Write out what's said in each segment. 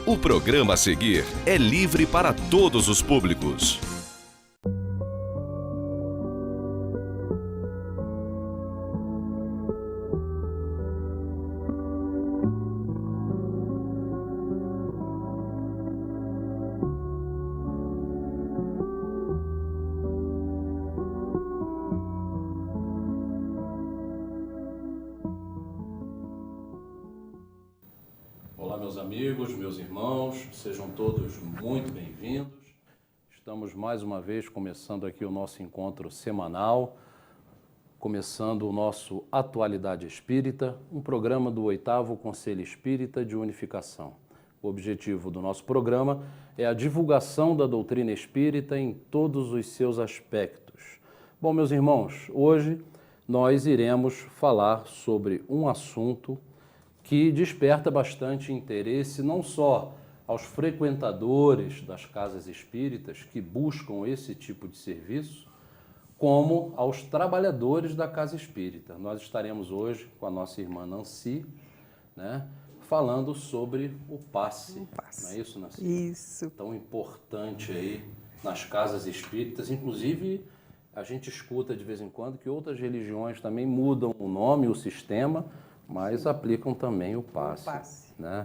O programa a seguir é livre para todos os públicos. Olá, meus amigos, meus irmãos, sejam todos muito bem-vindos. Estamos mais uma vez começando aqui o nosso encontro semanal, começando o nosso Atualidade Espírita, um programa do 8º Conselho Espírita de Unificação. O objetivo do nosso programa é a divulgação da doutrina espírita em todos os seus aspectos. Bom, meus irmãos, hoje nós iremos falar sobre um assunto que desperta bastante interesse não só aos frequentadores das casas espíritas que buscam esse tipo de serviço, como aos trabalhadores da casa espírita. Nós estaremos hoje com a nossa irmã Nancy, né, falando sobre o passe. Não é isso, Nancy? Isso. Tão importante aí nas casas espíritas. Inclusive, a gente escuta de vez em quando que outras religiões também mudam o nome, o sistema, mas aplicam também o passe. Né?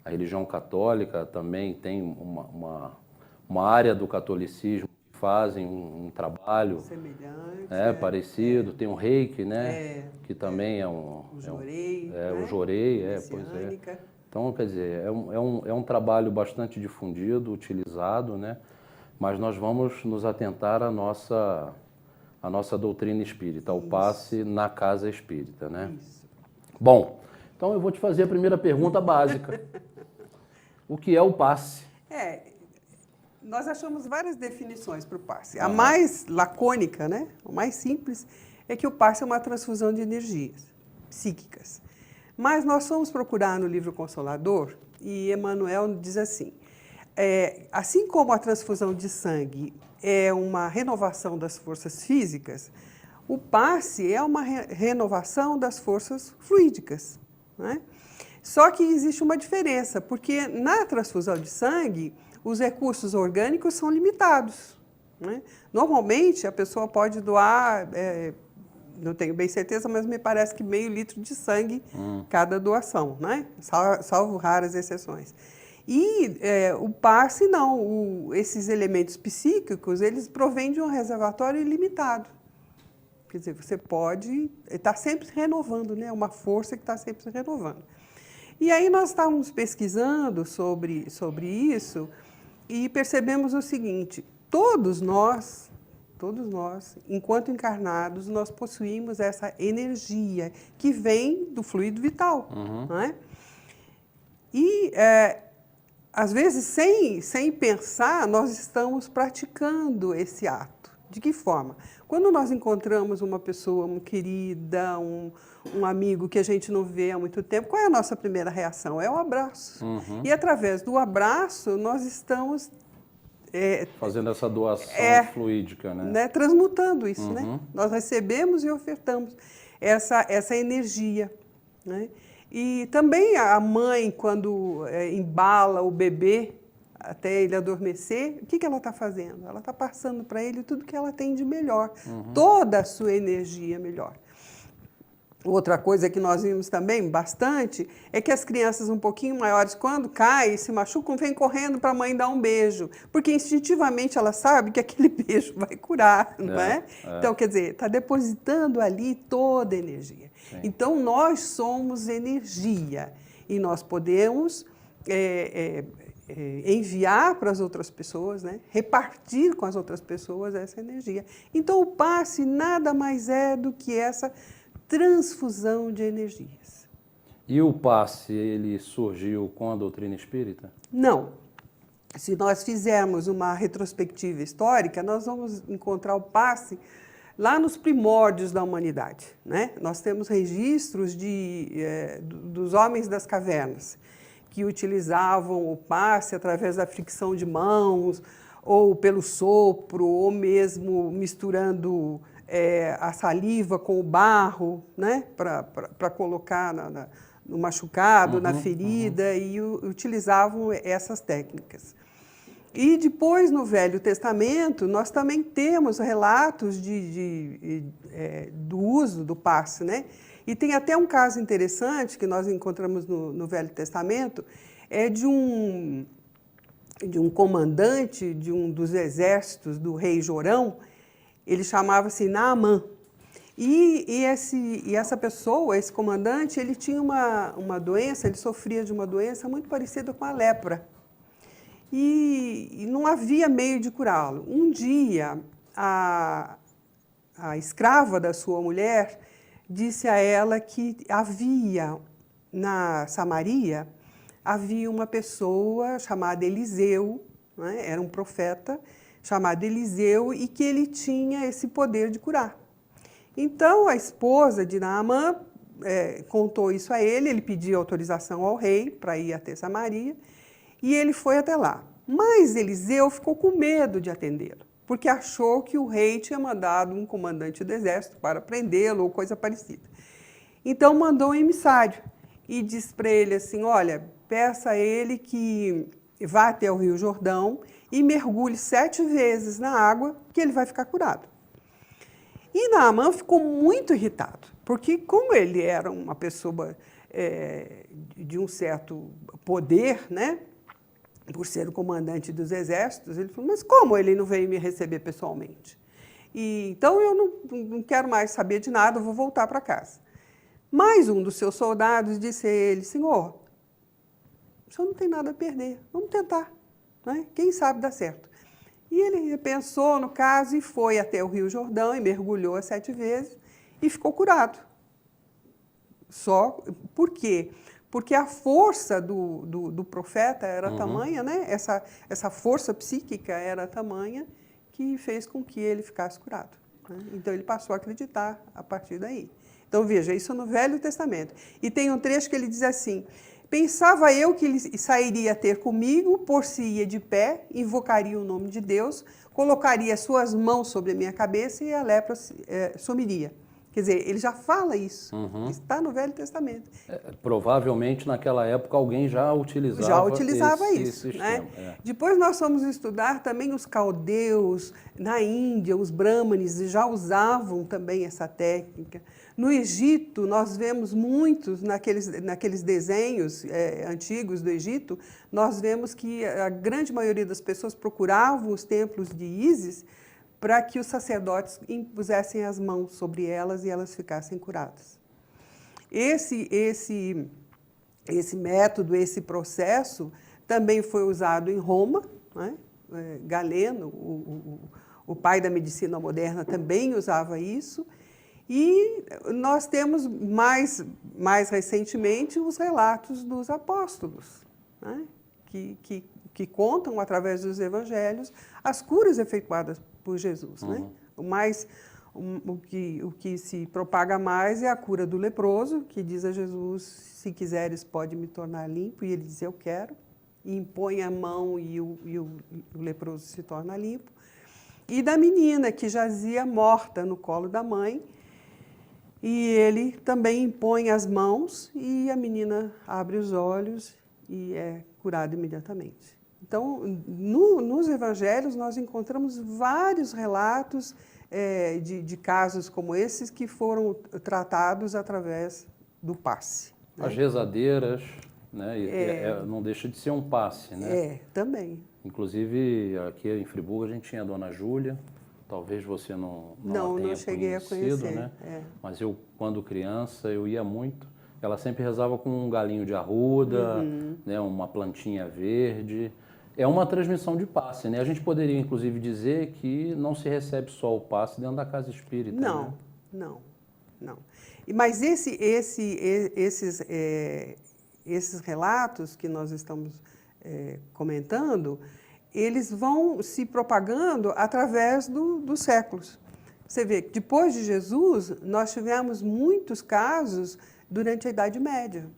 A religião católica também tem uma área do catolicismo que fazem um trabalho semelhante, parecido. Tem o reiki, né? Que também é um... O jorei. Né? O jorei, pois é. Então, quer dizer, é um trabalho bastante difundido, utilizado, né? Mas nós vamos nos atentar à nossa doutrina espírita, ao passe na casa espírita, né? Isso. Bom, então eu vou te fazer a primeira pergunta básica. O que é o passe? Nós achamos várias definições para o passe. A mais lacônica, né? A mais simples, é que o passe é uma transfusão de energias psíquicas. Mas nós fomos procurar no livro Consolador e Emmanuel diz assim, assim como a transfusão de sangue é uma renovação das forças físicas, o passe é uma renovação das forças fluídicas, né? Só que existe uma diferença, porque na transfusão de sangue, os recursos orgânicos são limitados, né? Normalmente, a pessoa pode doar, não tenho bem certeza, mas me parece que meio litro de sangue cada doação, né? Salvo raras exceções. E o passe, não. Esses elementos psíquicos, eles provêm de um reservatório ilimitado. Quer dizer, você pode estar sempre renovando, né? Uma força que está sempre se renovando. E aí nós estávamos pesquisando sobre isso e percebemos o seguinte, todos nós, enquanto encarnados, nós possuímos essa energia que vem do fluido vital. Não é? E, às vezes, sem pensar, nós estamos praticando esse ato. De que forma? Quando nós encontramos uma pessoa querida, um amigo que a gente não vê há muito tempo, qual é a nossa primeira reação? É o abraço. E através do abraço, nós estamos... fazendo essa doação fluídica, né? Transmutando isso, né? Nós recebemos e ofertamos essa energia, né? E também a mãe, quando embala o bebê, até ele adormecer, o que ela está fazendo? Ela está passando para ele tudo que ela tem de melhor, toda a sua energia melhor. Outra coisa que nós vimos também bastante é que as crianças um pouquinho maiores, quando caem, se machucam, vêm correndo para a mãe dar um beijo, porque instintivamente ela sabe que aquele beijo vai curar, não é? Então, quer dizer, está depositando ali toda a energia. Sim. Então, nós somos energia e nós podemos enviar para as outras pessoas, né? Repartir com as outras pessoas essa energia. Então, o passe nada mais é do que essa transfusão de energias. E o passe, ele surgiu com a doutrina espírita? Não. Se nós fizermos uma retrospectiva histórica, nós vamos encontrar o passe lá nos primórdios da humanidade, né? Nós temos registros dos homens das cavernas, que utilizavam o passe através da fricção de mãos, ou pelo sopro, ou mesmo misturando a saliva com o barro, né, para colocar no machucado, na ferida, e utilizavam essas técnicas. E depois, no Velho Testamento, nós também temos relatos do uso do passe, né? E tem até um caso interessante que nós encontramos no Velho Testamento, de um comandante de um dos exércitos do rei Jorão. Ele chamava-se Naamã. E essa pessoa, esse comandante, ele tinha uma doença, ele sofria de uma doença muito parecida com a lepra. E não havia meio de curá-lo. Um dia, a escrava da sua mulher disse a ela que na Samaria, havia uma pessoa chamada Eliseu, né? Era um profeta chamado Eliseu, e que ele tinha esse poder de curar. Então, a esposa de Naamã contou isso a ele, ele pediu autorização ao rei para ir até Samaria, e ele foi até lá. Mas Eliseu ficou com medo de atendê-lo, porque achou que o rei tinha mandado um comandante do exército para prendê-lo ou coisa parecida. Então, mandou um emissário e disse para ele assim, olha, peça a ele que vá até o Rio Jordão e mergulhe 7 vezes na água, que ele vai ficar curado. E Naamã ficou muito irritado, porque como ele era uma pessoa de um certo poder, né, por ser o comandante dos exércitos, ele falou, mas como ele não veio me receber pessoalmente? Então eu não quero mais saber de nada, eu vou voltar para casa. Mas um dos seus soldados disse a ele, senhor, o senhor não tem nada a perder, vamos tentar, né? Quem sabe dá certo. E ele pensou no caso e foi até o Rio Jordão e mergulhou 7 vezes e ficou curado. Só por quê? Porque a força do profeta era tamanha, né? Essa força psíquica era tamanha que fez com que ele ficasse curado, né? Então ele passou a acreditar a partir daí. Então veja, isso no Velho Testamento. E tem um trecho que ele diz assim, pensava eu que ele sairia a ter comigo, por-se-ia de pé, invocaria o nome de Deus, colocaria suas mãos sobre a minha cabeça e a lepra sumiria. Quer dizer, ele já fala isso, está no Velho Testamento. Provavelmente naquela época alguém já utilizava isso. sistema. Né? Depois nós fomos estudar também os caldeus, na Índia, os brahmanes já usavam também essa técnica. No Egito, nós vemos muitos, naqueles desenhos antigos do Egito, nós vemos que a grande maioria das pessoas procuravam os templos de Ísis para que os sacerdotes impusessem as mãos sobre elas e elas ficassem curadas. Esse método, esse processo, também foi usado em Roma, né? Galeno, o pai da medicina moderna, também usava isso. E nós temos, mais recentemente, os relatos dos apóstolos, né? que contam, através dos evangelhos, as curas efetuadas por Jesus. Né? O que se propaga mais é a cura do leproso, que diz a Jesus, se quiseres pode me tornar limpo, e ele diz, eu quero, e impõe a mão e o leproso se torna limpo. E da menina que jazia morta no colo da mãe, e ele também impõe as mãos e a menina abre os olhos e é curada imediatamente. Então, nos evangelhos, nós encontramos vários relatos de casos como esses que foram tratados através do passe. As rezadeiras, né? Não deixa de ser um passe, né? Também. Inclusive, aqui em Friburgo, a gente tinha a Dona Júlia. Talvez você não tenha cheguei a conhecer, né? Mas eu, quando criança, eu ia muito. Ela sempre rezava com um galinho de arruda, né? Uma plantinha verde. É uma transmissão de passe, né? A gente poderia, inclusive, dizer que não se recebe só o passe dentro da casa espírita. Não, né? não. Mas esses relatos que nós estamos comentando, eles vão se propagando através dos séculos. Você vê que depois de Jesus, nós tivemos muitos casos durante a Idade Média,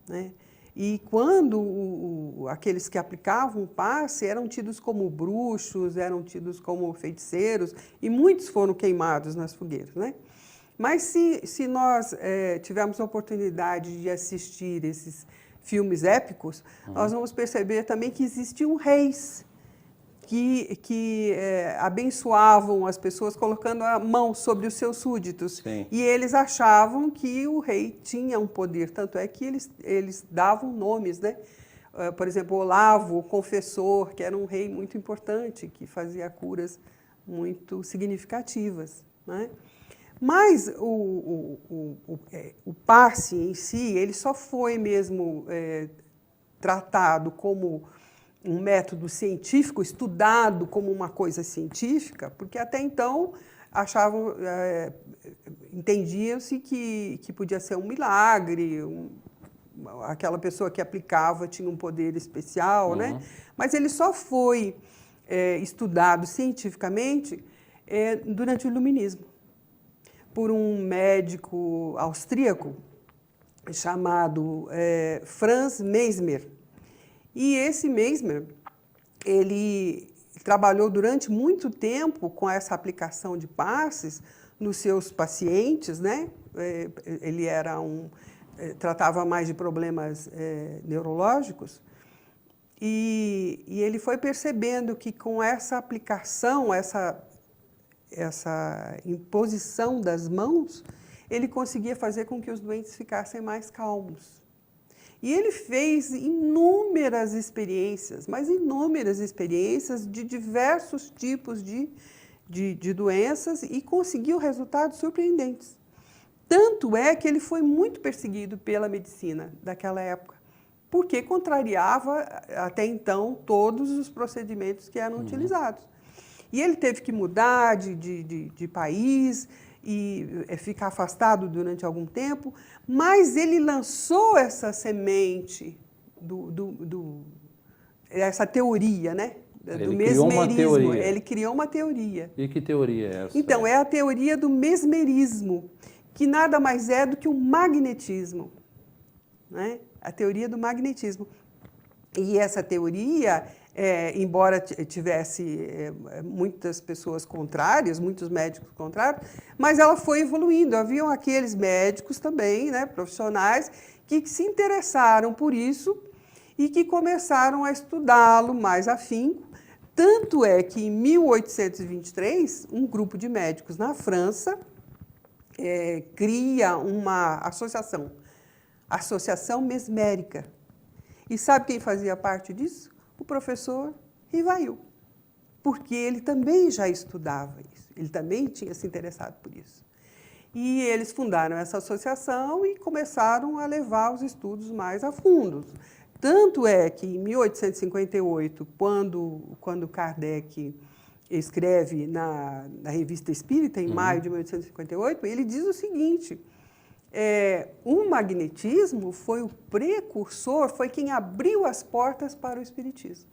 né? E quando aqueles que aplicavam o passe eram tidos como bruxos, eram tidos como feiticeiros, e muitos foram queimados nas fogueiras, né? Mas se nós tivermos a oportunidade de assistir esses filmes épicos, nós vamos perceber também que existiam reis que abençoavam as pessoas colocando a mão sobre os seus súditos. Sim. E eles achavam que o rei tinha um poder, tanto é que eles davam nomes, né? Por exemplo, Olavo, o confessor, que era um rei muito importante, que fazia curas muito significativas, né? Mas o passe em si, ele só foi mesmo tratado como um método científico, estudado como uma coisa científica, porque até então achavam, entendiam-se que podia ser um milagre, aquela pessoa que aplicava tinha um poder especial, né? Mas ele só foi estudado cientificamente durante o Iluminismo, por um médico austríaco chamado Franz Mesmer. E esse Mesmer, ele trabalhou durante muito tempo com essa aplicação de passes nos seus pacientes, né? Ele tratava mais de problemas neurológicos, e ele foi percebendo que com essa aplicação, essa imposição das mãos, ele conseguia fazer com que os doentes ficassem mais calmos. E ele fez inúmeras experiências, mas inúmeras experiências de diversos tipos de doenças e conseguiu resultados surpreendentes. Tanto é que ele foi muito perseguido pela medicina daquela época, porque contrariava até então todos os procedimentos que eram utilizados. E ele teve que mudar de país e ficar afastado durante algum tempo, mas ele lançou essa semente, essa teoria, né? Do mesmerismo. Ele criou uma teoria. E que teoria é essa? Então, é a teoria do mesmerismo, que nada mais é do que o magnetismo, né? A teoria do magnetismo. E essa teoria, embora tivesse muitas pessoas contrárias, muitos médicos contrários, mas ela foi evoluindo. Haviam aqueles médicos também, né, profissionais, que se interessaram por isso e que começaram a estudá-lo mais afinco. Tanto é que, em 1823, um grupo de médicos na França cria uma associação, Associação Mesmérica. E sabe quem fazia parte disso? O professor Rivail, porque ele também já estudava isso, ele também tinha se interessado por isso. E eles fundaram essa associação e começaram a levar os estudos mais a fundo. Tanto é que, em 1858, quando Kardec escreve na Revista Espírita, em maio de 1858, ele diz o seguinte: o magnetismo foi o precursor, foi quem abriu as portas para o espiritismo.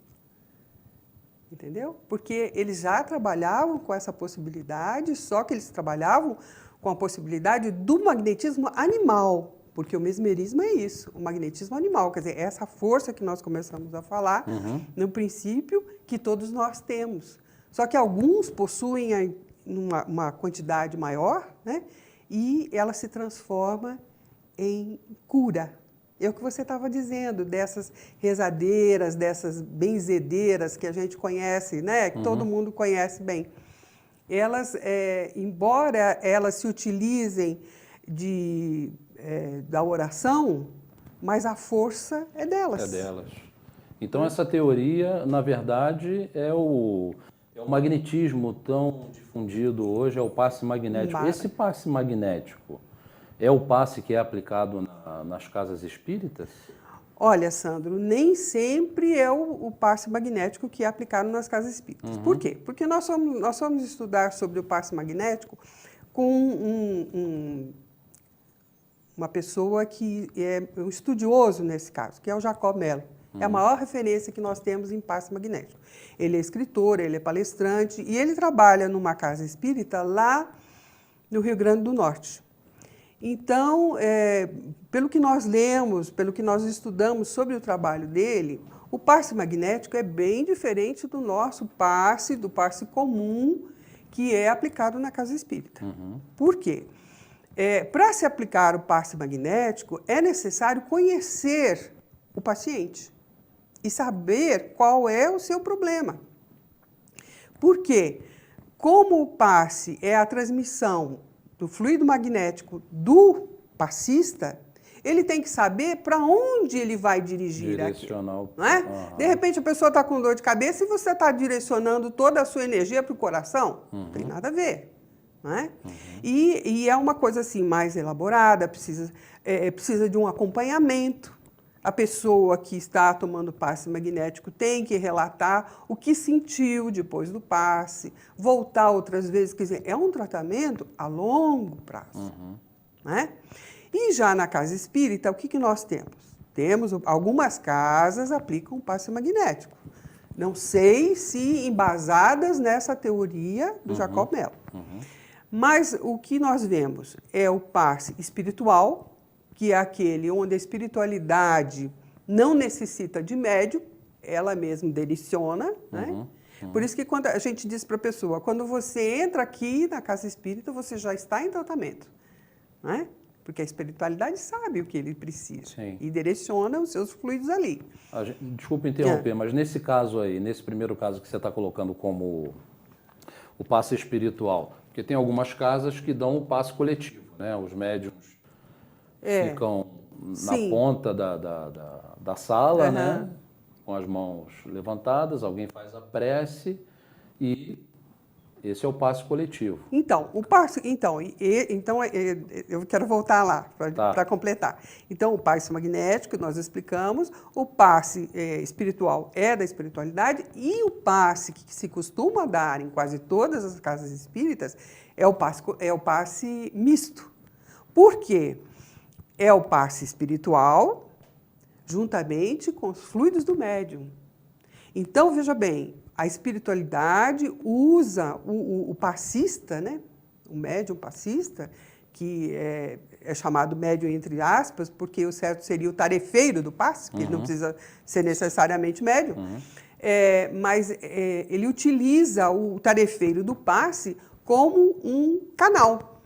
Entendeu? Porque eles já trabalhavam com essa possibilidade, só que eles trabalhavam com a possibilidade do magnetismo animal, porque o mesmerismo é isso, o magnetismo animal, quer dizer, essa força que nós começamos a falar, no princípio, que todos nós temos. Só que alguns possuem uma quantidade maior, né? E ela se transforma em cura. É o que você estava dizendo, dessas rezadeiras, dessas benzedeiras que a gente conhece, né? Que todo mundo conhece bem. Elas, embora elas se utilizem da oração, mas a força é delas. É delas. Então, essa teoria, na verdade, é o magnetismo tão difundido hoje, é o passe magnético. Esse passe magnético é o passe que é aplicado nas casas espíritas? Olha, Sandro, nem sempre é o passe magnético que é aplicado nas casas espíritas. Por quê? Porque nós fomos estudar sobre o passe magnético com uma pessoa que é um estudioso nesse caso, que é o Jacob Mello. É a maior referência que nós temos em passe magnético. Ele é escritor, ele é palestrante e ele trabalha numa casa espírita lá no Rio Grande do Norte. Então, pelo que nós lemos, pelo que nós estudamos sobre o trabalho dele, o passe magnético é bem diferente do nosso passe, do passe comum, que é aplicado na casa espírita. Por quê? Para se aplicar o passe magnético, é necessário conhecer o paciente e saber qual é o seu problema. Por quê? Como o passe é a transmissão do fluido magnético do passista, ele tem que saber para onde ele vai dirigir aquilo. Não é? De repente a pessoa está com dor de cabeça e você está direcionando toda a sua energia para o coração. Não tem nada a ver. Não é? E é uma coisa assim mais elaborada, precisa de um acompanhamento. A pessoa que está tomando passe magnético tem que relatar o que sentiu depois do passe, voltar outras vezes. Quer dizer, é um tratamento a longo prazo. Né? E já na casa espírita, o que nós temos? Algumas casas aplicam passe magnético. Não sei se embasadas nessa teoria do Jacob Mello. Mas o que nós vemos é o passe espiritual, que é aquele onde a espiritualidade não necessita de médium, ela mesma direciona, né? Por isso que quando a gente diz para a pessoa, quando você entra aqui na casa espírita, você já está em tratamento, né? Porque a espiritualidade sabe o que ele precisa e direciona os seus fluidos ali. Desculpa interromper, mas nesse caso aí, nesse primeiro caso que você está colocando como o passe espiritual, porque tem algumas casas que dão o passe coletivo, né? Os médiums ficam na ponta da sala, né? Com as mãos levantadas, alguém faz a prece e esse é o passe coletivo. Então, eu quero voltar lá para completar. Então, o passe magnético, nós explicamos, o passe espiritual é da espiritualidade e o passe que se costuma dar em quase todas as casas espíritas é o passe misto. Por quê? É o passe espiritual juntamente com os fluidos do médium. Então, veja bem, a espiritualidade usa o passista, né? O médium passista, que é chamado médium entre aspas, porque o certo seria o tarefeiro do passe, porque ele não precisa ser necessariamente médium, mas ele utiliza o tarefeiro do passe como um canal,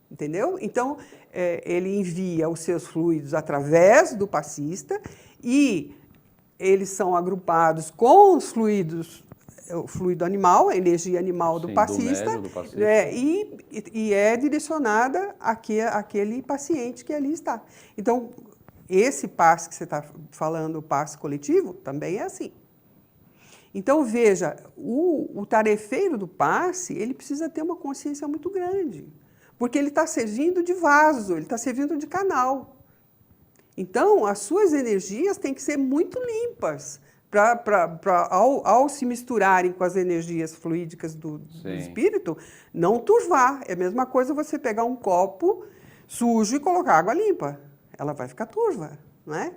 entendeu? Então, ele envia os seus fluidos através do passista e eles são agrupados com os fluidos, o fluido animal, a energia animal do passista, e é direcionada àquele paciente que ali está. Então, esse passe que você está falando, o passe coletivo, também é assim. Então, veja, o tarefeiro do passe, ele precisa ter uma consciência muito grande, porque ele está servindo de vaso, ele está servindo de canal. Então, as suas energias têm que ser muito limpas ao se misturarem com as energias fluídicas do espírito, não turvar. É a mesma coisa você pegar um copo sujo e colocar água limpa. Ela vai ficar turva, não é?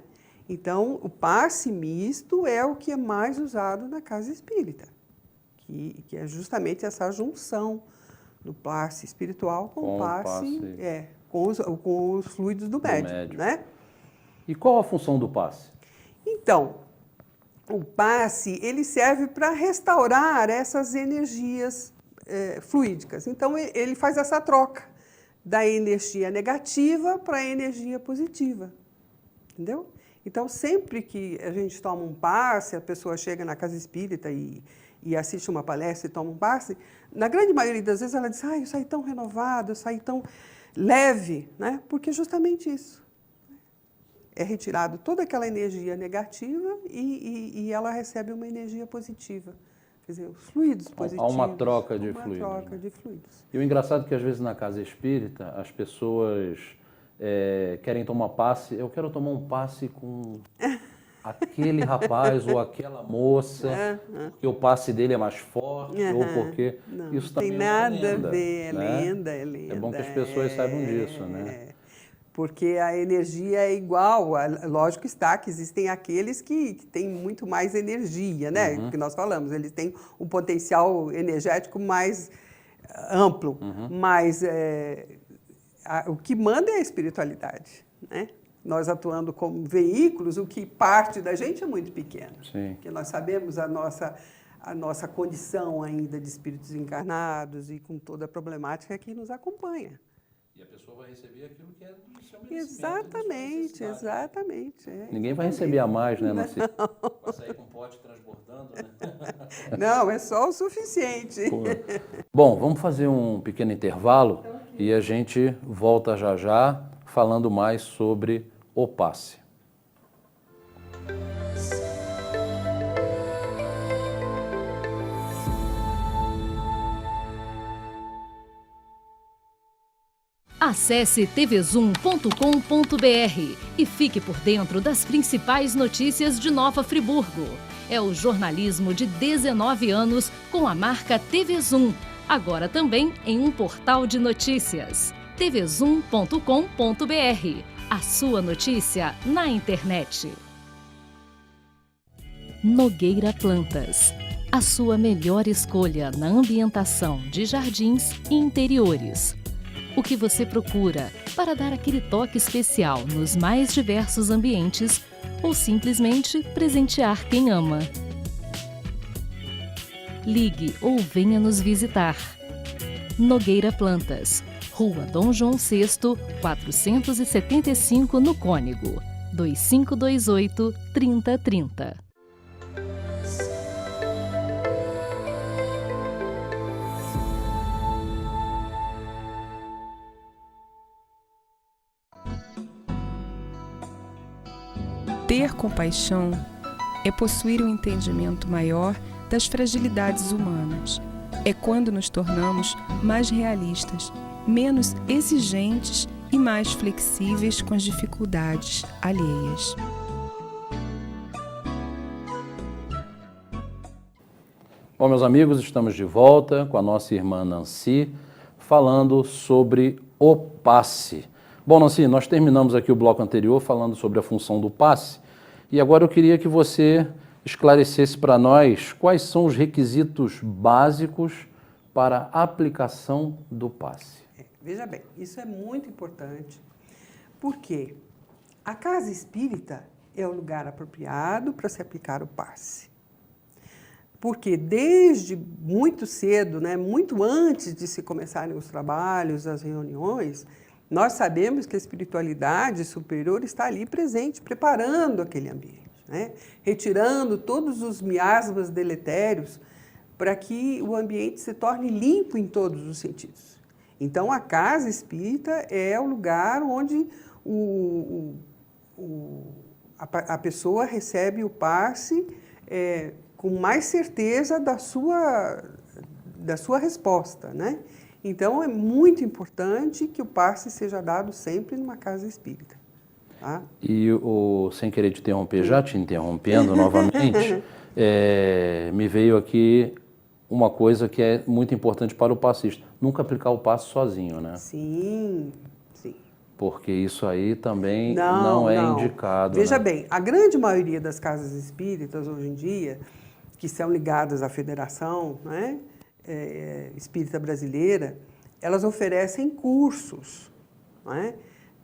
Então, o passe misto é o que é mais usado na casa espírita, que é justamente essa junção do passe espiritual com os fluidos do médium, né? E qual a função do passe? Então, o passe ele serve para restaurar essas energias fluídicas. Então, ele faz essa troca da energia negativa para a energia positiva, entendeu? Então, sempre que a gente toma um passe, a pessoa chega na casa espírita e assiste uma palestra e toma um passe, na grande maioria das vezes ela diz, eu saí tão renovada, eu saí tão leve, né? Porque é justamente isso. É retirado toda aquela energia negativa e ela recebe uma energia positiva. Quer dizer, os fluidos positivos. Há uma troca de fluidos. Uma troca de fluidos. E o engraçado é que, às vezes, na casa espírita, as pessoas querem tomar passe. Eu quero tomar um passe com aquele rapaz ou aquela moça, porque o passe dele é mais forte, ou porque... Não, isso tem também nada é lenda, a ver, é né? lenda, é lenda. É bom que as pessoas saibam disso, né? Porque a energia é igual, lógico está que existem aqueles que têm muito mais energia, né? Que nós falamos, eles têm um potencial energético mais amplo, mas o que manda é a espiritualidade, né? Nós atuando como veículos, o que parte da gente é muito pequeno. Sim. Porque nós sabemos a nossa condição ainda de espíritos encarnados e com toda a problemática que nos acompanha. E a pessoa vai receber aquilo que é do seu merecimento. Exatamente, exatamente. Ninguém vai receber a mais, né, Nancy? Vai sair com o pote transbordando, né? Não, é só o suficiente. Pô. Bom, vamos fazer um pequeno intervalo e a gente volta já já falando mais sobre o passe. Acesse tvzoom.com.br e fique por dentro das principais notícias de Nova Friburgo. É o jornalismo de 19 anos com a marca TV Zoom, agora também em um portal de notícias. tvzoom.com.br, a sua notícia na internet. Nogueira Plantas, a sua melhor escolha na ambientação de jardins e interiores. O que você procura para dar aquele toque especial nos mais diversos ambientes ou simplesmente presentear quem ama. Ligue ou venha nos visitar. Nogueira Plantas, Rua Dom João VI, 475 no Cônego, 2528-3030. Ter compaixão é possuir um entendimento maior das fragilidades humanas. É quando nos tornamos mais realistas, menos exigentes e mais flexíveis com as dificuldades alheias. Bom, meus amigos, estamos de volta com a nossa irmã Nancy, falando sobre o passe. Bom, Nancy, nós terminamos aqui o bloco anterior falando sobre a função do passe e agora eu queria que você esclarecesse para nós quais são os requisitos básicos para a aplicação do passe. Veja bem, isso é muito importante, porque a casa espírita é o lugar apropriado para se aplicar o passe. Porque desde muito cedo, né, muito antes de se começarem os trabalhos, as reuniões, nós sabemos que a espiritualidade superior está ali presente, preparando aquele ambiente, né? Retirando todos os miasmas deletérios para que o ambiente se torne limpo em todos os sentidos. Então, a casa espírita é o lugar onde a pessoa recebe o passe com mais certeza da sua resposta, né? Então, é muito importante que o passe seja dado sempre numa casa espírita. Tá? E, sem querer te interromper, já te interrompendo novamente, me veio aqui uma coisa que é muito importante para o passista. Nunca aplicar o passe sozinho, né? Sim, sim. Porque isso aí também não é indicado. Veja né? bem, a grande maioria das casas espíritas hoje em dia, que são ligadas à federação, né? Espírita brasileira, elas oferecem cursos, né,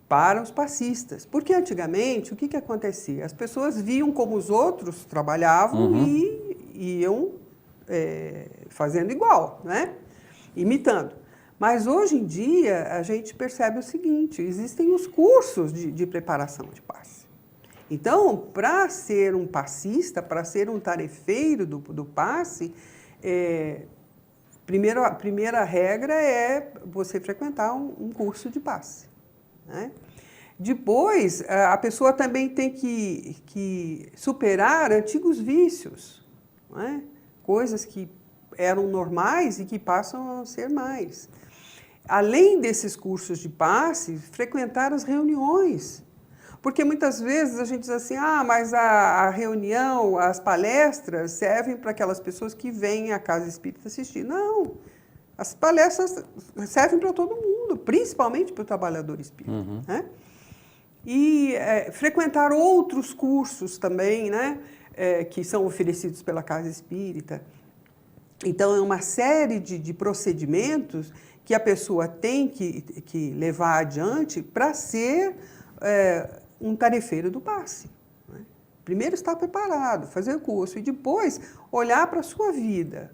para os passistas. Porque antigamente, o que acontecia? As pessoas viam como os outros trabalhavam e iam fazendo igual, né, imitando. Mas hoje em dia, a gente percebe o seguinte, existem os cursos de preparação de passe. Então, para ser um passista, para ser um tarefeiro do passe, a primeira regra é você frequentar um curso de passe, né? Depois, a pessoa também tem que superar antigos vícios, né? Coisas que eram normais e que passam a ser mais. Além desses cursos de passe, frequentar as reuniões. Porque muitas vezes a gente diz assim, mas a reunião, as palestras servem para aquelas pessoas que vêm à casa espírita assistir. Não, as palestras servem para todo mundo, principalmente para o trabalhador espírita. Né? E frequentar outros cursos também, né, que são oferecidos pela casa espírita, Então, é uma série de procedimentos que a pessoa tem que levar adiante para ser um tarefeiro do passe. Né? Primeiro estar preparado, fazer o curso e depois olhar para a sua vida.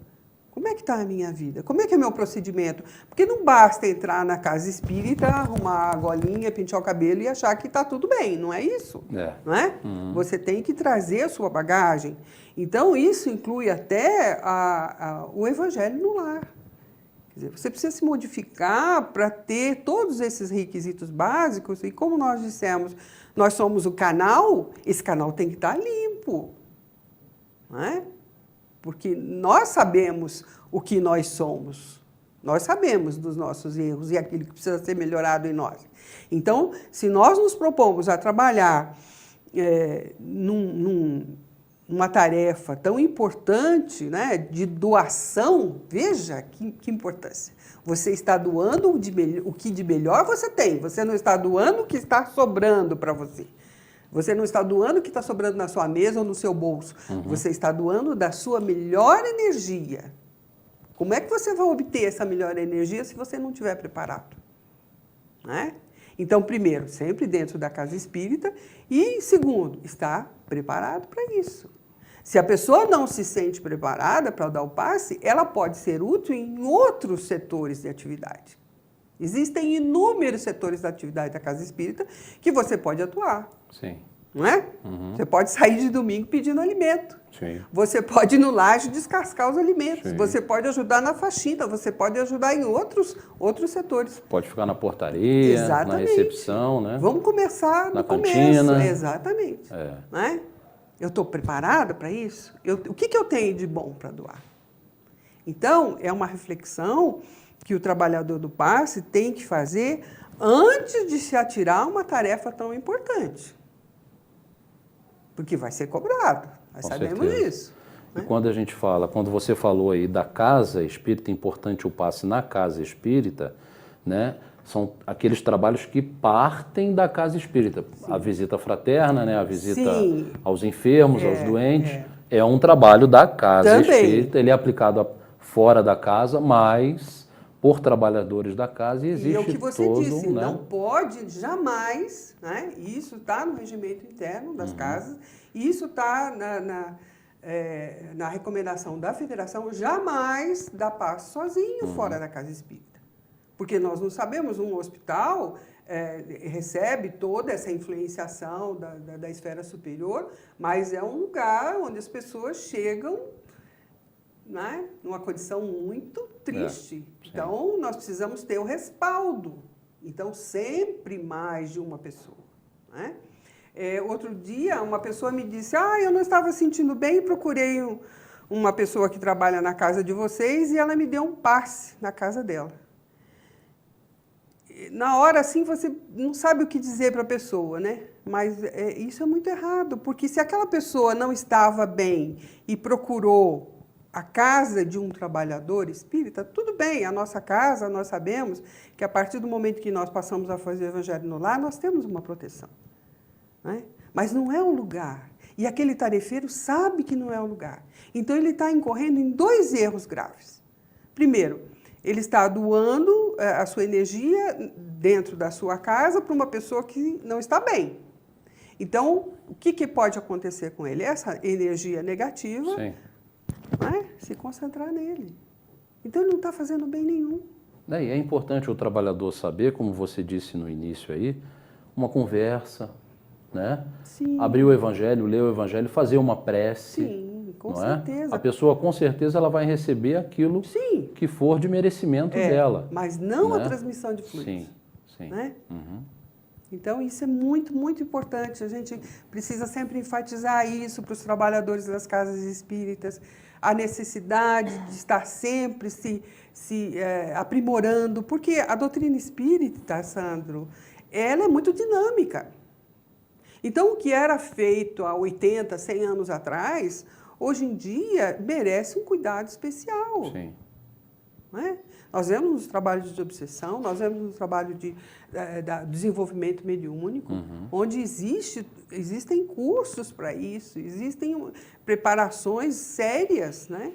Como é que está a minha vida? Como é que é o meu procedimento? Porque não basta entrar na casa espírita, arrumar a golinha, pentear o cabelo e achar que está tudo bem, não é isso? Não é? Você tem que trazer a sua bagagem. Então, isso inclui até o evangelho no lar. Quer dizer, você precisa se modificar para ter todos esses requisitos básicos e, como nós dissemos, nós somos o canal, esse canal tem que estar limpo. Não é? Porque nós sabemos o que nós somos. Nós sabemos dos nossos erros e aquilo que precisa ser melhorado em nós. Então, se nós nos propomos a trabalhar numa tarefa tão importante, né, de doação, veja que importância. Você está doando o que de melhor você tem. Você não está doando o que está sobrando para você. Você não está doando o que está sobrando na sua mesa ou no seu bolso. Você está doando da sua melhor energia. Como é que você vai obter essa melhor energia se você não estiver preparado? Né? Então, primeiro, sempre dentro da casa espírita. E, segundo, estar preparado para isso. Se a pessoa não se sente preparada para dar o passe, ela pode ser útil em outros setores de atividade. Existem inúmeros setores da atividade da casa espírita que você pode atuar. Sim. Não é? Você pode sair de domingo pedindo alimento. Sim. Você pode ir no laje descascar os alimentos. Sim. Você pode ajudar na faxina. Você pode ajudar em outros setores. Pode ficar na portaria, Exatamente. na recepção, né? Vamos começar na no começo. cantina. Exatamente. Não é? Eu estou preparada para isso? O que eu tenho de bom para doar? Então, é uma reflexão que o trabalhador do passe tem que fazer antes de se atirar a uma tarefa tão importante. Porque vai ser cobrado, nós sabemos disso. E quando a gente fala, quando você falou aí da casa espírita, importante o passe na casa espírita, né? São aqueles trabalhos que partem da casa espírita. Sim. A visita fraterna, né? A visita Sim. aos enfermos, aos doentes, é um trabalho da casa espírita. Ele é aplicado fora da casa, mas por trabalhadores da casa e existe todo... E é o que você disse, né? Não pode jamais, né? Isso está no regimento interno das casas, isso está na recomendação da federação, jamais dar passo sozinho fora da casa espírita. Porque nós não sabemos, um hospital recebe toda essa influenciação da esfera superior, mas é um lugar onde as pessoas chegam, né, numa condição muito triste. Então, nós precisamos ter o respaldo. Então, sempre mais de uma pessoa. Né? Outro dia, uma pessoa me disse, eu não estava sentindo bem e procurei uma pessoa que trabalha na casa de vocês e ela me deu um passe na casa dela. Na hora, assim, você não sabe o que dizer para a pessoa, né? Mas isso é muito errado, porque se aquela pessoa não estava bem e procurou a casa de um trabalhador espírita, tudo bem, a nossa casa, nós sabemos que a partir do momento que nós passamos a fazer o evangelho no lar, nós temos uma proteção. Né? Mas não é o lugar. E aquele tarefeiro sabe que não é o lugar. Então, ele está incorrendo em 2 erros graves. Primeiro, ele está doando a sua energia dentro da sua casa para uma pessoa que não está bem. Então, o que pode acontecer com ele? Essa energia negativa, né, se concentrar nele. Então, ele não está fazendo bem nenhum. E é importante o trabalhador saber, como você disse no início aí, uma conversa, né? Sim. Abrir o evangelho, ler o evangelho, fazer uma prece. Sim, com certeza. A pessoa, com certeza, ela vai receber aquilo que for de merecimento dela. Mas não a transmissão de fluidos. Sim. Né? Então, isso é muito, muito importante. A gente precisa sempre enfatizar isso para os trabalhadores das casas espíritas, a necessidade de estar sempre se aprimorando, porque a doutrina espírita, Sandro, ela é muito dinâmica. Então, o que era feito há 80, 100 anos atrás, hoje em dia merece um cuidado especial. Sim. Não é? Nós vemos nos trabalhos de obsessão, nós vemos no trabalho de desenvolvimento mediúnico, onde existem cursos para isso, existem preparações sérias, né?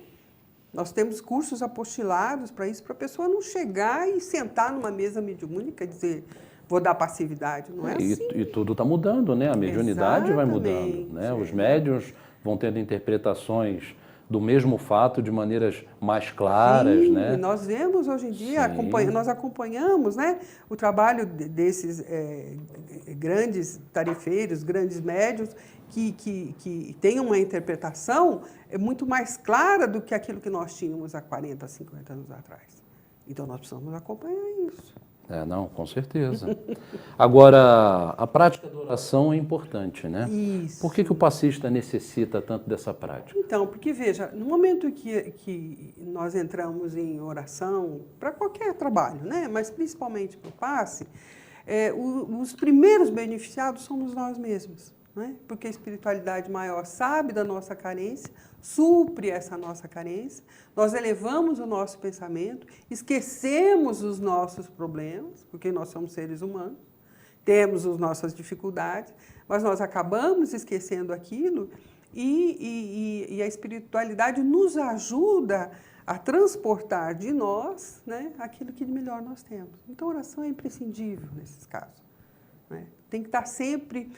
Nós temos cursos apostilados para isso, para a pessoa não chegar e sentar numa mesa mediúnica e dizer, vou dar passividade. Não é assim. E tudo está mudando, né? A mediunidade vai mudando, né? Os médiuns vão tendo interpretações do mesmo fato de maneiras mais claras, Sim, né? E nós vemos hoje em dia, nós acompanhamos, né, o trabalho desses grandes tarefeiros, grandes médiuns, que têm uma interpretação muito mais clara do que aquilo que nós tínhamos há 40, 50 anos atrás. Então, nós precisamos acompanhar isso. Não, com certeza. Agora, a prática da oração é importante, né? Isso. Por que o passista necessita tanto dessa prática? Então, porque veja, no momento que nós entramos em oração, para qualquer trabalho, né? Mas principalmente para o passe, os primeiros beneficiados somos nós mesmos. Né? Porque a espiritualidade maior sabe da nossa carência, supre essa nossa carência, nós elevamos o nosso pensamento, esquecemos os nossos problemas, porque nós somos seres humanos, temos as nossas dificuldades, mas nós acabamos esquecendo aquilo e a espiritualidade nos ajuda a transportar de nós, né, aquilo que de melhor nós temos. Então, a oração é imprescindível nesses casos. Né? Tem que estar sempre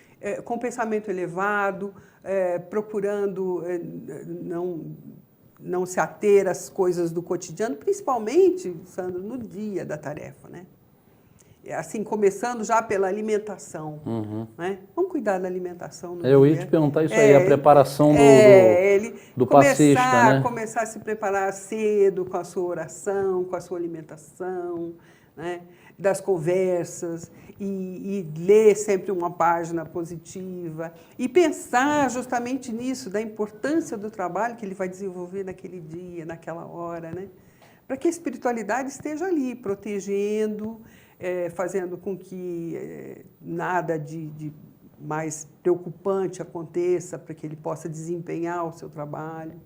com pensamento elevado, procurando não se ater às coisas do cotidiano, principalmente, Sandro, no dia da tarefa. Né? Assim, começando já pela alimentação. Né? Vamos cuidar da alimentação no dia. Eu ia te perguntar isso aí, a preparação do passista, né? Começar a se preparar cedo com a sua oração, com a sua alimentação, né? Das conversas, e ler sempre uma página positiva, e pensar justamente nisso, da importância do trabalho que ele vai desenvolver naquele dia, naquela hora, né? Para que a espiritualidade esteja ali, protegendo, fazendo com que nada de mais preocupante aconteça, para que ele possa desempenhar o seu trabalho.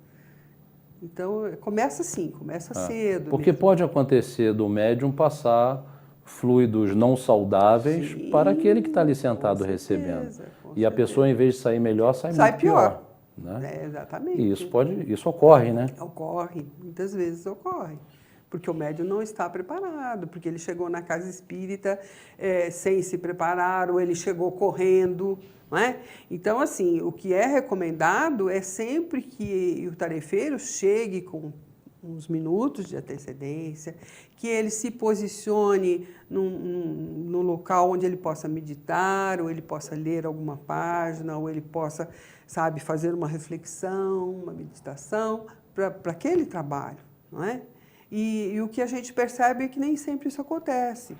Então, começa assim, começa cedo. Porque mesmo. Pode acontecer do médium passar fluidos não saudáveis para aquele que está ali sentado recebendo. E a pessoa, em vez de sair melhor, sai muito pior. Né? Exatamente. E isso ocorre, né? Ocorre, muitas vezes ocorre. Porque o médium não está preparado, porque ele chegou na casa espírita sem se preparar, ou ele chegou correndo. Não é? Então, assim, o que é recomendado é sempre que o tarefeiro chegue com uns minutos de antecedência, que ele se posicione num local onde ele possa meditar, ou ele possa ler alguma página, ou ele possa, sabe, fazer uma reflexão, uma meditação para aquele trabalho, não é? E o que a gente percebe é que nem sempre isso acontece.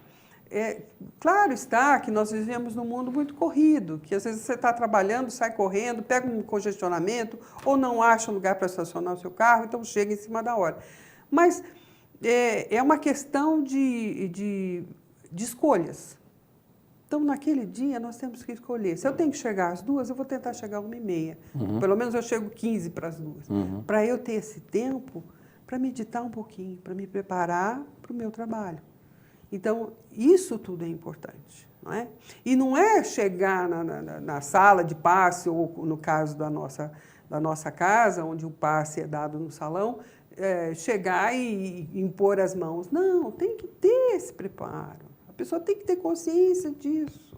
Claro está que nós vivemos num mundo muito corrido, que às vezes você está trabalhando, sai correndo, pega um congestionamento, ou não acha um lugar para estacionar o seu carro, então chega em cima da hora. Mas é uma questão de escolhas. Então, naquele dia, nós temos que escolher. Se eu tenho que chegar às 2, eu vou tentar chegar às 1h30. Pelo menos eu chego 15 para as 2. Para eu ter esse tempo para meditar um pouquinho, para me preparar para o meu trabalho. Então, isso tudo é importante, não é? E não é chegar na sala de passe, ou no caso da nossa casa, onde o passe é dado no salão, chegar e impor as mãos. Não, tem que ter esse preparo. A pessoa tem que ter consciência disso.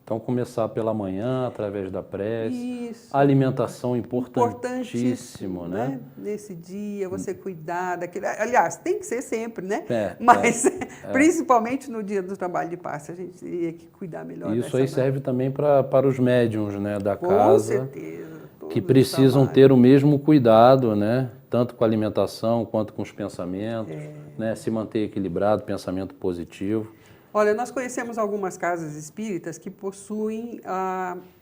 Então, começar pela manhã, através da prece. Isso. A alimentação importantíssimo, né? Nesse dia, você cuidar daquele... Aliás, tem que ser sempre, né? Mas, principalmente no dia do trabalho de passe, a gente teria que cuidar melhor dessa. Isso aí serve também para os médiuns, né, da casa. Com certeza. Que precisam ter o mesmo cuidado, né? Tanto com a alimentação quanto com os pensamentos, né? Se manter equilibrado, pensamento positivo. Olha, nós conhecemos algumas casas espíritas que possuem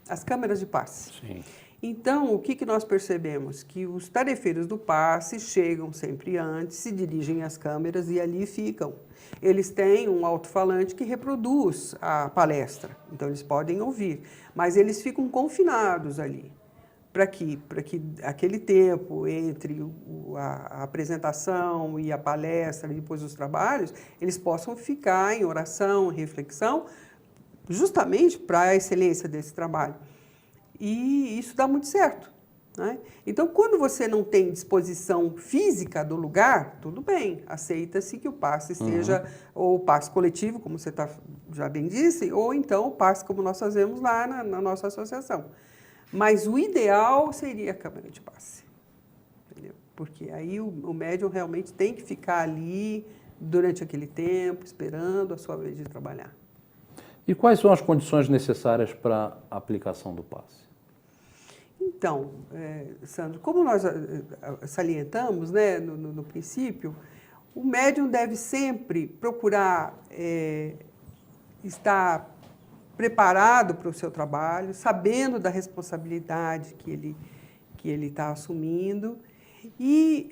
as câmeras de passe. Sim. Então, o que nós percebemos? Que os tarefeiros do passe chegam sempre antes, se dirigem às câmeras e ali ficam. Eles têm um alto-falante que reproduz a palestra, então eles podem ouvir, mas eles ficam confinados ali. Para que aquele tempo entre a apresentação e a palestra e depois os trabalhos, eles possam ficar em oração, em reflexão, justamente para a excelência desse trabalho. E isso dá muito certo, né? Então, quando você não tem disposição física do lugar, tudo bem, aceita-se que o passe seja ou o passe coletivo, como você já bem disse, ou então o passe como nós fazemos lá na nossa associação. Mas o ideal seria a câmara de passe, entendeu? Porque aí o médium realmente tem que ficar ali durante aquele tempo, esperando a sua vez de trabalhar. E quais são as condições necessárias para a aplicação do passe? Então, Sandro, como nós salientamos, né, no princípio, o médium deve sempre procurar estar preparado para o seu trabalho, sabendo da responsabilidade que ele está assumindo e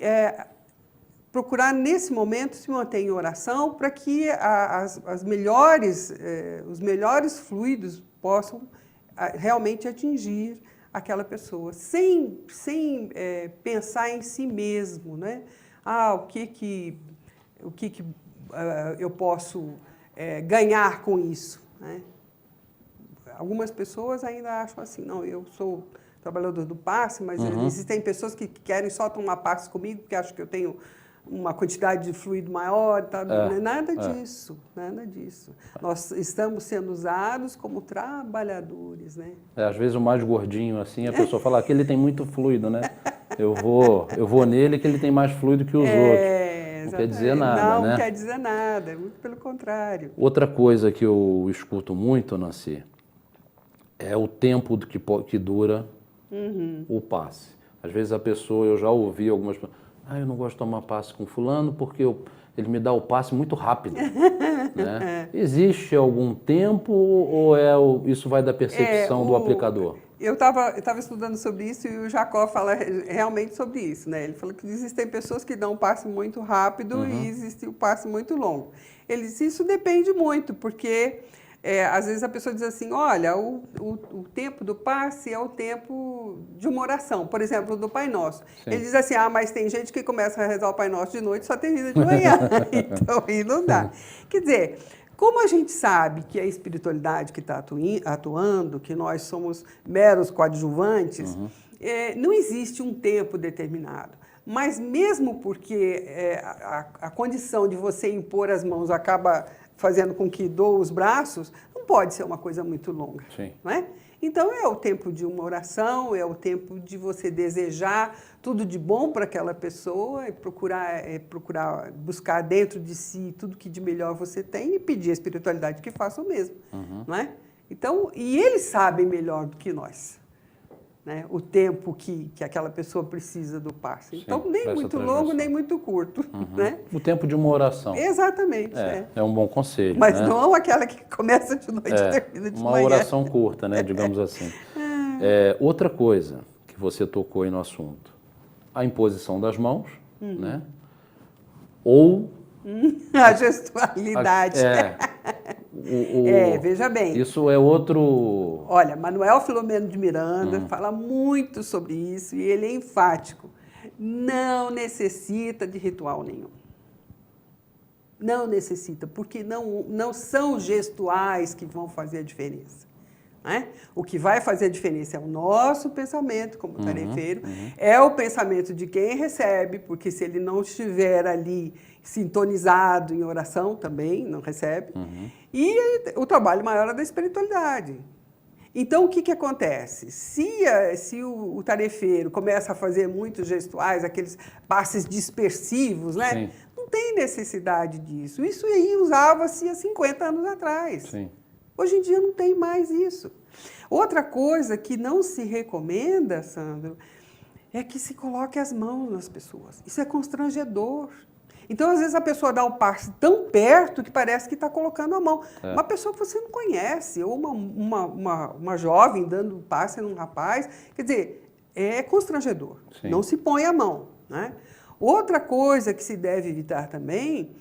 procurar, nesse momento, se manter em oração para que os melhores fluidos possam realmente atingir aquela pessoa, sem pensar em si mesmo, né? O que eu posso ganhar com isso, né? Algumas pessoas ainda acham assim, não, eu sou trabalhador do passe, mas existem pessoas que querem só tomar passe comigo porque acham que eu tenho uma quantidade de fluido maior, tá? Nada disso, nada disso. Nós estamos sendo usados como trabalhadores, né? Às vezes o mais gordinho assim, a pessoa fala que ele tem muito fluido, né? Eu vou nele que ele tem mais fluido que os outros. Não quer dizer nada, né? Não quer dizer nada, muito pelo contrário. Outra coisa que eu escuto muito, Nancy, é o tempo que dura o passe. Às vezes a pessoa, eu já ouvi algumas pessoas, eu não gosto de tomar passe com fulano porque ele me dá o passe muito rápido. Né? Existe algum tempo ou isso vai da percepção do aplicador? Eu estava estudando sobre isso e o Jacó fala realmente sobre isso, né? Ele falou que existem pessoas que dão um passe muito rápido e existe o passe muito longo. Ele disse, isso depende muito, porque às vezes a pessoa diz assim, olha, o tempo do passe é o tempo de uma oração, por exemplo, do Pai Nosso. Sim. Ele diz assim, mas tem gente que começa a rezar o Pai Nosso de noite e só termina de manhã, então aí não dá. Quer dizer, como a gente sabe que é a espiritualidade que está atuando, que nós somos meros coadjuvantes, não existe um tempo determinado. Mas mesmo porque a condição de você impor as mãos acaba fazendo com que doa os braços, não pode ser uma coisa muito longa. Sim. Não é? Então, é o tempo de uma oração, é o tempo de você desejar tudo de bom para aquela pessoa e procurar buscar dentro de si tudo que de melhor você tem e pedir à espiritualidade que faça o mesmo. Não é? Então, e eles sabem melhor do que nós, né? O tempo que aquela pessoa precisa do passe. Então, nem muito longo, nem muito curto. Né? O tempo de uma oração. Exatamente. É um bom conselho. Mas né? Não aquela que começa de noite e termina de manhã. Uma oração curta, né? Digamos assim. Outra coisa que você tocou aí no assunto, a imposição das mãos, né? Ou... a gestualidade. Veja bem. Isso é outro... Olha, Manuel Filomeno de Miranda fala muito sobre isso e ele é enfático. Não necessita de ritual nenhum. Não necessita, porque não são gestuais que vão fazer a diferença. Né? O que vai fazer a diferença é o nosso pensamento como tarefeiro, é o pensamento de quem recebe, porque se ele não estiver ali sintonizado em oração também, não recebe, e o trabalho maior é da espiritualidade. Então, o que acontece? Se o tarefeiro começa a fazer muitos gestuais, aqueles passes dispersivos, né? Sim. Não tem necessidade disso. Isso aí usava-se há 50 anos atrás. Sim. Hoje em dia não tem mais isso. Outra coisa que não se recomenda, Sandro, é que se coloque as mãos nas pessoas. Isso é constrangedor. Então, às vezes, a pessoa dá um passe tão perto que parece que está colocando a mão. Uma pessoa que você não conhece, ou uma jovem dando um passe num rapaz. Quer dizer, é constrangedor. Sim. Não se põe a mão. Né? Outra coisa que se deve evitar também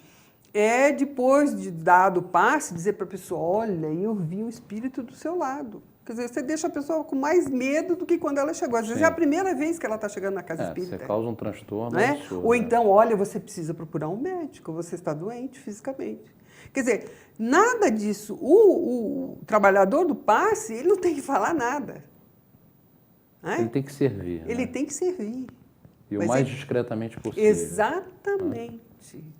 é, depois de dado o passe, dizer para a pessoa, olha, eu vi o espírito do seu lado. Quer dizer, você deixa a pessoa com mais medo do que quando ela chegou. Às vezes é a primeira vez que ela está chegando na casa espírita. Você causa um transtorno. Né? Absurdo, ou então, olha, você precisa procurar um médico, você está doente fisicamente. Quer dizer, nada disso. O trabalhador do passe, ele não tem que falar nada. Né? Ele tem que servir. Ele né? tem que servir. E o Mas mais ele- discretamente possível. Exatamente.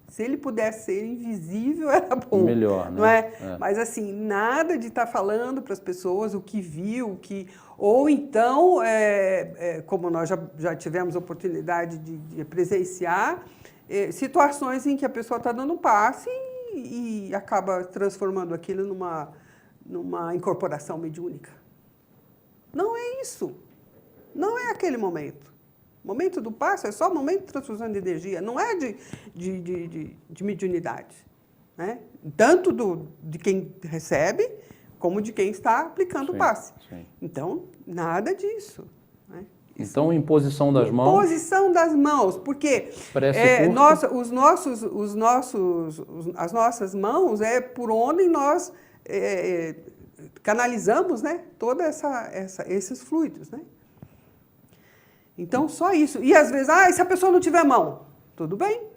Se ele pudesse ser invisível, era bom. Melhor, né? Não é? É. Mas assim, nada de estar falando para as pessoas o que viu, o que... Ou então, como nós já tivemos oportunidade de presenciar, situações em que a pessoa está dando um passe e acaba transformando aquilo numa incorporação mediúnica. Não é isso. Não é aquele momento. O momento do passe é só o momento de transfusão de energia, não é de mediunidade. Né? Tanto de quem recebe, como de quem está aplicando o passe. Sim. Então, nada disso. Né? Então, imposição das mãos. Posição das mãos, porque Prece curta. as nossas mãos é por onde nós canalizamos, né, todos esses fluidos. Né? Então, só isso. E às vezes, e se a pessoa não tiver mão? Tudo bem.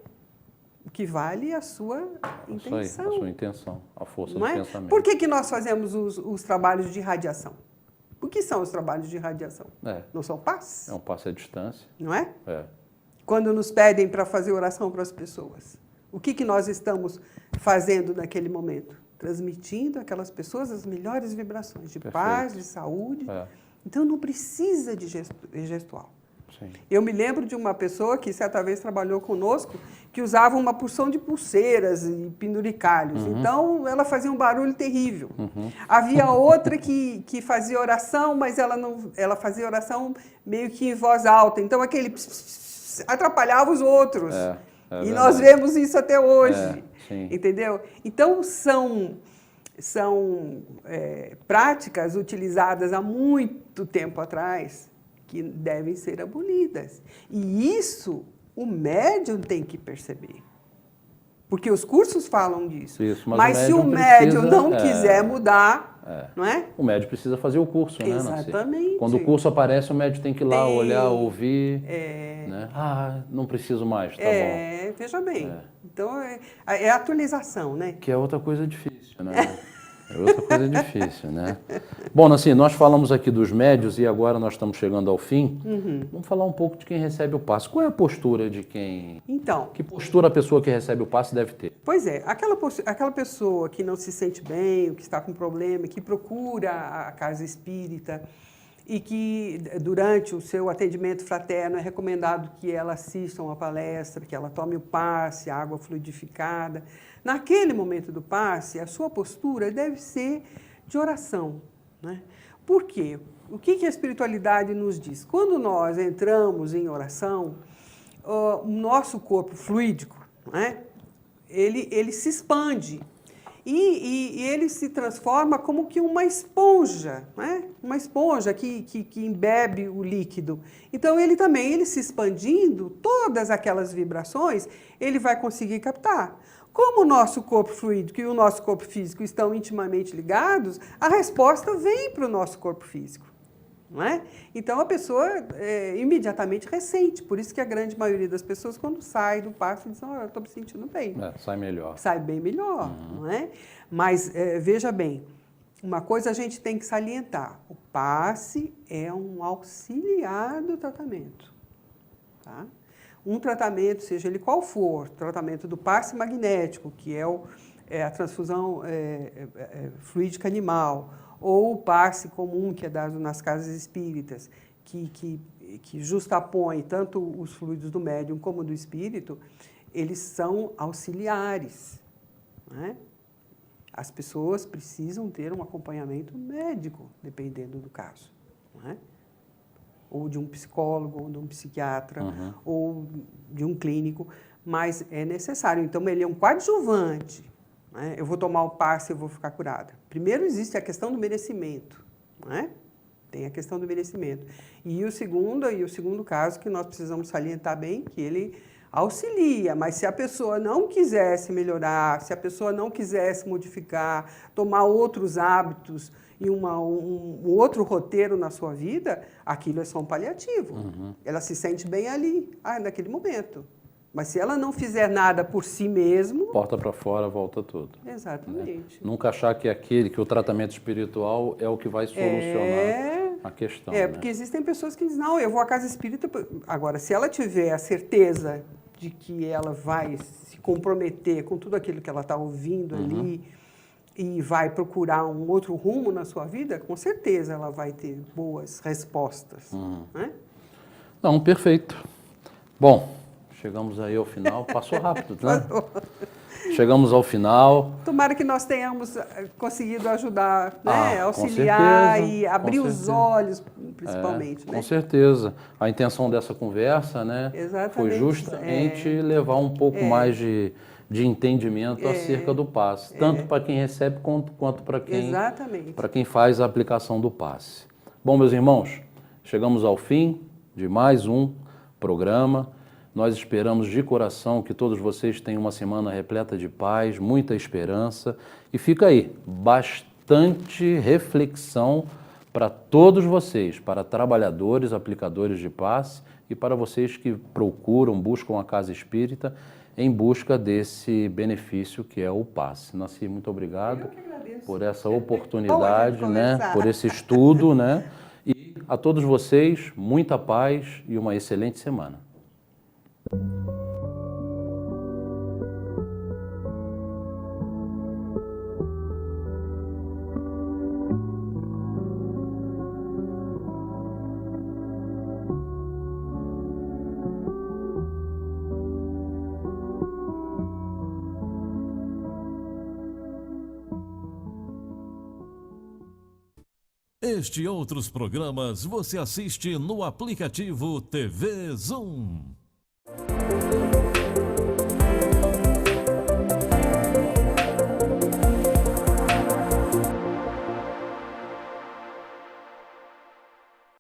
O que vale é a sua intenção. Isso aí, a sua intenção, a força Não do é? pensamento. Por que nós fazemos os trabalhos de radiação? O que são os trabalhos de radiação? Não são passes? É um passe à distância. Não é? É. Quando nos pedem para fazer oração para as pessoas, o que nós estamos fazendo naquele momento? Transmitindo àquelas pessoas as melhores vibrações de paz, de saúde. É. Então, não precisa de gestual. Sim. Eu me lembro de uma pessoa que certa vez trabalhou conosco, que usava uma porção de pulseiras e penduricalhos. Então, ela fazia um barulho terrível. Havia outra que fazia oração, mas ela fazia oração meio que em voz alta. Então, aquele pss, pss, pss, atrapalhava os outros. E nós vemos isso até hoje. Entendeu? Então, são práticas utilizadas há muito tempo atrás que devem ser abolidas. E isso o médium tem que perceber. Porque os cursos falam disso. Isso, mas se o médium não quiser mudar, não é? O médium precisa fazer o curso, né, Nancy? Exatamente. Quando o curso aparece, o médium tem que ir lá olhar, ouvir. Né? Não preciso mais, tá bom. Veja bem. Então, é atualização, né? Que é outra coisa difícil, né? É outra coisa difícil, né? Bom, assim, nós falamos aqui dos médios e agora nós estamos chegando ao fim. Vamos falar um pouco de quem recebe o passe. Qual é a postura de quem... Então... Que postura a pessoa que recebe o passe deve ter? Pois é, aquela pessoa que não se sente bem, que está com problema, que procura a casa espírita e que durante o seu atendimento fraterno é recomendado que ela assista uma palestra, que ela tome o passe, a água fluidificada. Naquele momento do passe, a sua postura deve ser de oração. Né? Por quê? O que a espiritualidade nos diz? Quando nós entramos em oração, o nosso corpo fluídico, né, ele se expande e ele se transforma como que uma esponja, né? Uma esponja que embebe o líquido. Então, ele se expandindo, todas aquelas vibrações, ele vai conseguir captar. Como o nosso corpo fluídico e o nosso corpo físico estão intimamente ligados, a resposta vem para o nosso corpo físico. Não é? Então, a pessoa imediatamente ressente. Por isso que a grande maioria das pessoas, quando sai do passe, diz, eu estou me sentindo bem. Sai melhor. Sai bem melhor, não é? Mas, veja bem, uma coisa a gente tem que salientar. O passe é um auxiliar do tratamento. Tá? Um tratamento, seja ele qual for, tratamento do passe magnético, que é a transfusão fluídica animal, ou o passe comum, que é dado nas casas espíritas, que justapõe tanto os fluidos do médium como do espírito, eles são auxiliares. Né? As pessoas precisam ter um acompanhamento médico, dependendo do caso. Né? Ou de um psicólogo, ou de um psiquiatra, ou de um clínico, mas é necessário. Então, ele é um coadjuvante. Né? Eu vou tomar o passe e eu vou ficar curada. Primeiro existe a questão do merecimento. Né? Tem a questão do merecimento. E o segundo caso que nós precisamos salientar bem, que ele auxilia, mas se a pessoa não quisesse melhorar, se a pessoa não quisesse modificar, tomar outros hábitos e um outro roteiro na sua vida, aquilo é só um paliativo. Ela se sente bem ali, naquele momento. Mas se ela não fizer nada por si mesmo... Porta para fora, volta tudo. Exatamente. Né? Nunca achar que o tratamento espiritual é o que vai solucionar. a questão. Porque existem pessoas que dizem, não, eu vou à casa espírita. Agora, se ela tiver a certeza de que ela vai se comprometer com tudo aquilo que ela está ouvindo ali e vai procurar um outro rumo na sua vida, com certeza ela vai ter boas respostas. Né? Não, perfeito. Bom, chegamos aí ao final. Passou rápido, né? Chegamos ao final. Tomara que nós tenhamos conseguido ajudar, né? Com Auxiliar certeza, e abrir com os certeza. olhos, principalmente. Com né? certeza. A intenção dessa conversa, né, Exatamente. foi justamente levar um pouco mais de entendimento acerca do passe, tanto para quem recebe quanto para quem faz a aplicação do passe. Bom, meus irmãos, chegamos ao fim de mais um programa. Nós esperamos de coração que todos vocês tenham uma semana repleta de paz, muita esperança e fica aí, bastante reflexão para todos vocês, para trabalhadores, aplicadores de passe e para vocês que buscam a casa espírita em busca desse benefício que é o passe. Nasci, muito obrigado por essa oportunidade, né, por esse estudo, né? E a todos vocês, muita paz e uma excelente semana. Este e outros programas você assiste no aplicativo TV Zoom.